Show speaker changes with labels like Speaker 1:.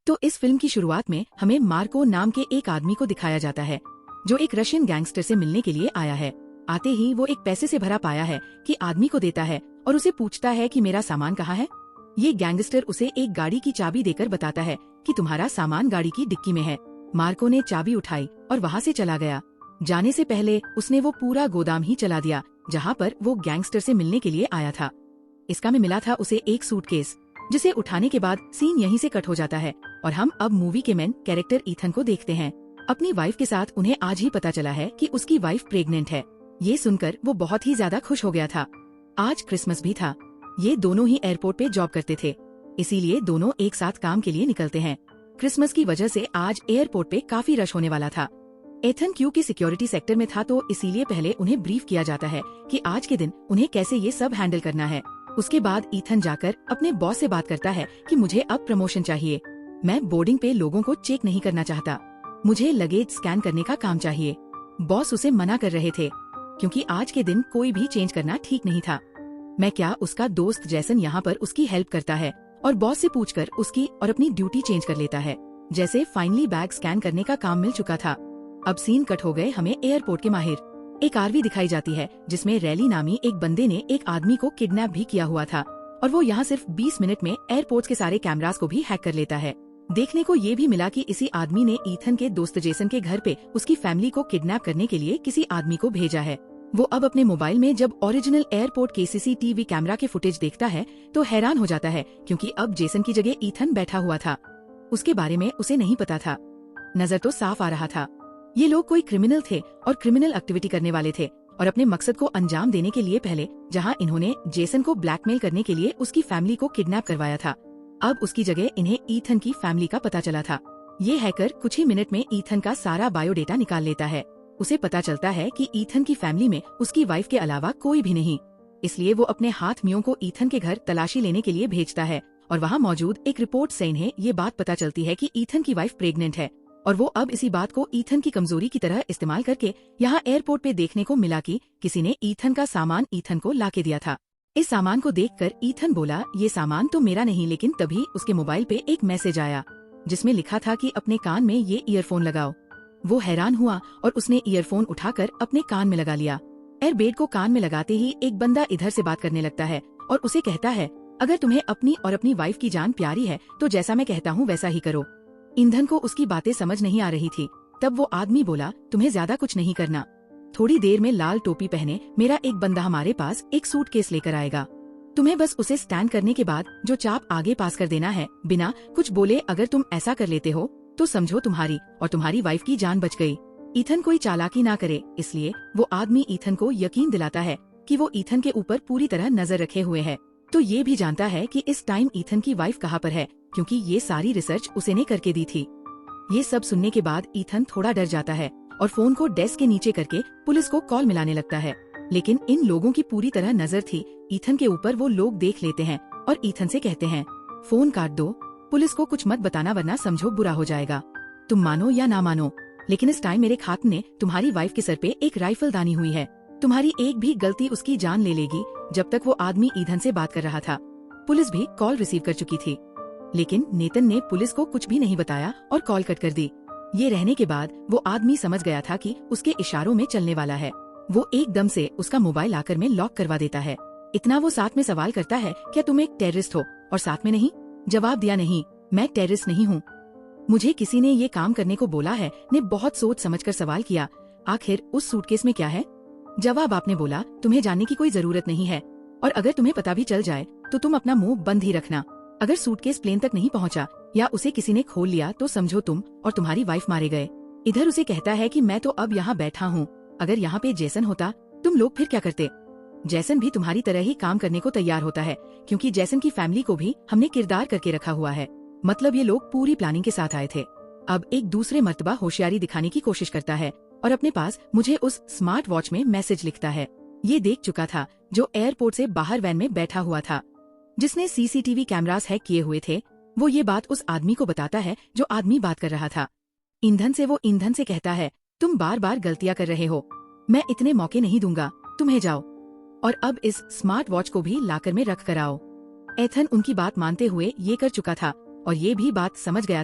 Speaker 1: तो इस फिल्म की शुरुआत में हमें मार्को नाम के एक आदमी को दिखाया जाता है जो एक रशियन गैंगस्टर से मिलने के लिए आया है। आते ही वो एक पैसे से भरा पाया है कि आदमी को देता है और उसे पूछता है कि मेरा सामान कहाँ है। ये गैंगस्टर उसे एक गाड़ी की चाबी देकर बताता है कि तुम्हारा सामान गाड़ी की डिक्की में है। मार्को ने चाबी उठाई और वहाँ से चला गया। जाने से पहले उसने वो पूरा गोदाम ही चला दिया जहाँ पर वो गैंगस्टर से मिलने के लिए आया था। इसका में मिला था उसे एक सूटकेस, जिसे उठाने के बाद सीन यहीं से कट हो जाता है और हम अब मूवी के मेन कैरेक्टर ईथन को देखते हैं। अपनी वाइफ के साथ उन्हें आज ही पता चला है कि उसकी वाइफ प्रेग्नेंट है। ये सुनकर वो बहुत ही ज्यादा खुश हो गया था। आज क्रिसमस भी था। ये दोनों ही एयरपोर्ट पे जॉब करते थे, इसीलिए दोनों एक साथ काम के लिए निकलते हैं। क्रिसमस की वजह से आज एयरपोर्ट पे काफी रश होने वाला था। एथन क्योंकि सिक्योरिटी सेक्टर में था तो इसीलिए पहले उन्हें ब्रीफ किया जाता है कि आज के दिन उन्हें कैसे ये सब हैंडल करना है। उसके बाद ईथन जाकर अपने बॉस से बात करता है कि मुझे अब प्रमोशन चाहिए। मैं बोर्डिंग पे लोगों को चेक नहीं करना चाहता, मुझे लगेज स्कैन करने का काम चाहिए। बॉस उसे मना कर रहे थे क्योंकि आज के दिन कोई भी चेंज करना ठीक नहीं था। मैं क्या, उसका दोस्त जैसन यहाँ पर उसकी हेल्प करता है और बॉस से पूछकर उसकी और अपनी ड्यूटी चेंज कर लेता है। जैसे फाइनली बैग स्कैन करने का काम मिल चुका था। अब सीन कट हो गए हमें एयरपोर्ट के माहिर। एक आरवी दिखाई जाती है जिसमें रैली नामी एक बंदे ने एक आदमी को किडनैप भी किया हुआ था और वो यहाँ सिर्फ 20 मिनट में एयरपोर्ट के सारे कैमरास को भी हैक कर लेता है। देखने को ये भी मिला कि इसी आदमी ने ईथन के दोस्त जेसन के घर पे उसकी फैमिली को किडनैप करने के लिए किसी आदमी को भेजा है। वो अब अपने मोबाइल में जब ओरिजिनल एयरपोर्ट के सीसीटीवी कैमरा के फुटेज देखता है तो हैरान हो जाता है क्योंकि अब जेसन की जगह ईथन बैठा हुआ था। उसके बारे में उसे नहीं पता था। नजर तो साफ आ रहा था ये लोग कोई क्रिमिनल थे और क्रिमिनल एक्टिविटी करने वाले थे और अपने मकसद को अंजाम देने के लिए पहले जहां इन्होंने जेसन को ब्लैकमेल करने के लिए उसकी फैमिली को किडनैप करवाया था, अब उसकी जगह इन्हें ईथन की फैमिली का पता चला था। ये हैकर कुछ ही मिनट में ईथन का सारा बायोडेटा निकाल लेता है। उसे पता चलता है कि ईथन की फैमिली में उसकी वाइफ के अलावा कोई भी नहीं, इसलिए वो अपने हाथ मियों को ईथन के घर तलाशी लेने के लिए भेजता है और वहाँ मौजूद एक रिपोर्ट से इन्हें ये बात पता चलती है कि ईथन की वाइफ प्रेग्नेंट है और वो अब इसी बात को ईथन की कमजोरी की तरह इस्तेमाल करके यहाँ एयरपोर्ट पे देखने को मिला कि किसी ने ईथन का सामान ईथन को लाके दिया था। इस सामान को देखकर ईथन बोला ये सामान तो मेरा नहीं, लेकिन तभी उसके मोबाइल पे एक मैसेज आया जिसमें लिखा था कि अपने कान में ये ईयरफोन लगाओ। वो हैरान हुआ और उसने ईयरफोन उठाकर अपने कान में लगा लिया। एयरबेड को कान में लगाते ही एक बंदा इधर से बात करने लगता है और उसे कहता है अगर तुम्हें अपनी और अपनी वाइफ की जान प्यारी है तो जैसा मैं कहता हूँ वैसा ही करो। ईंधन को उसकी बातें समझ नहीं आ रही थी। तब वो आदमी बोला तुम्हें ज्यादा कुछ नहीं करना, थोड़ी देर में लाल टोपी पहने मेरा एक बंदा हमारे पास एक सूटकेस लेकर आएगा। तुम्हें बस उसे स्कैन करने के बाद जो चाप आगे पास कर देना है बिना कुछ बोले। अगर तुम ऐसा कर लेते हो तो समझो तुम्हारी और तुम्हारी वाइफ की जान बच गई। ईथन कोई चालाकी ना करे, इसलिए वो आदमी ईथन को यकीन दिलाता है कि वो ईथन के ऊपर पूरी तरह नजर रखे हुए है। तो ये भी जानता है कि इस टाइम ईथन की वाइफ कहाँ पर है क्योंकि ये सारी रिसर्च उसे ने करके दी थी। ये सब सुनने के बाद ईथन थोड़ा डर जाता है और फोन को डेस्क के नीचे करके पुलिस को कॉल मिलाने लगता है, लेकिन इन लोगों की पूरी तरह नजर थी ईथन के ऊपर। वो लोग देख लेते हैं और ईथन से कहते हैं फोन काट दो, पुलिस को कुछ मत बताना वरना समझो बुरा हो जाएगा। तुम मानो या ना मानो, लेकिन इस टाइम मेरे खाते ने तुम्हारी वाइफ के सर पे एक राइफल दानी हुई है। तुम्हारी एक भी गलती उसकी जान ले लेगी। जब तक वो आदमी ईथन से बात कर रहा था पुलिस भी कॉल रिसीव कर चुकी थी, लेकिन नेतन ने पुलिस को कुछ भी नहीं बताया और कॉल कट कर दी। ये रहने के बाद वो आदमी समझ गया था कि उसके इशारों में चलने वाला है। वो एकदम से उसका मोबाइल आकर में लॉक करवा देता है। इतना वो साथ में सवाल करता है क्या तुम एक टेररिस्ट हो, और साथ में नहीं। जवाब दिया नहीं, मैं टेररिस्ट नहीं हूँ, मुझे किसी ने ये काम करने को बोला है। ने बहुत सोच समझकर सवाल किया आखिर उस सूटकेस में क्या है। जवाब आपने बोला तुम्हें जानने की कोई जरूरत नहीं है और अगर तुम्हें पता भी चल जाए तो तुम अपना मुंह बंद ही रखना। अगर सूटकेस प्लेन तक नहीं पहुंचा या उसे किसी ने खोल लिया तो समझो तुम और तुम्हारी वाइफ मारे गए। इधर उसे कहता है कि मैं तो अब यहाँ बैठा हूँ, अगर यहाँ पे जेसन होता तुम लोग फिर क्या करते। जैसन भी तुम्हारी तरह ही काम करने को तैयार होता है क्योंकि जैसन की फैमिली को भी हमने किरदार करके रखा हुआ है। मतलब ये लोग पूरी प्लानिंग के साथ आए थे। अब एक दूसरे मर्तबा होशियारी दिखाने की कोशिश करता है और अपने पास मुझे उस स्मार्ट वॉच में मैसेज लिखता है। ये देख चुका था जो एयरपोर्ट से बाहर वैन में बैठा हुआ था जिसने सीसीटीवी कैमरास हैक किए हुए थे। वो ये बात उस आदमी को बताता है जो आदमी बात कर रहा था। ईंधन से वो ईंधन से कहता है तुम बार बार गलतियां कर रहे हो, मैं इतने मौके नहीं दूंगा, तुम्हें जाओ और अब इस स्मार्ट वॉच को भी लाकर में रख कर आओ। एथन उनकी बात मानते हुए ये कर चुका था और ये भी बात समझ गया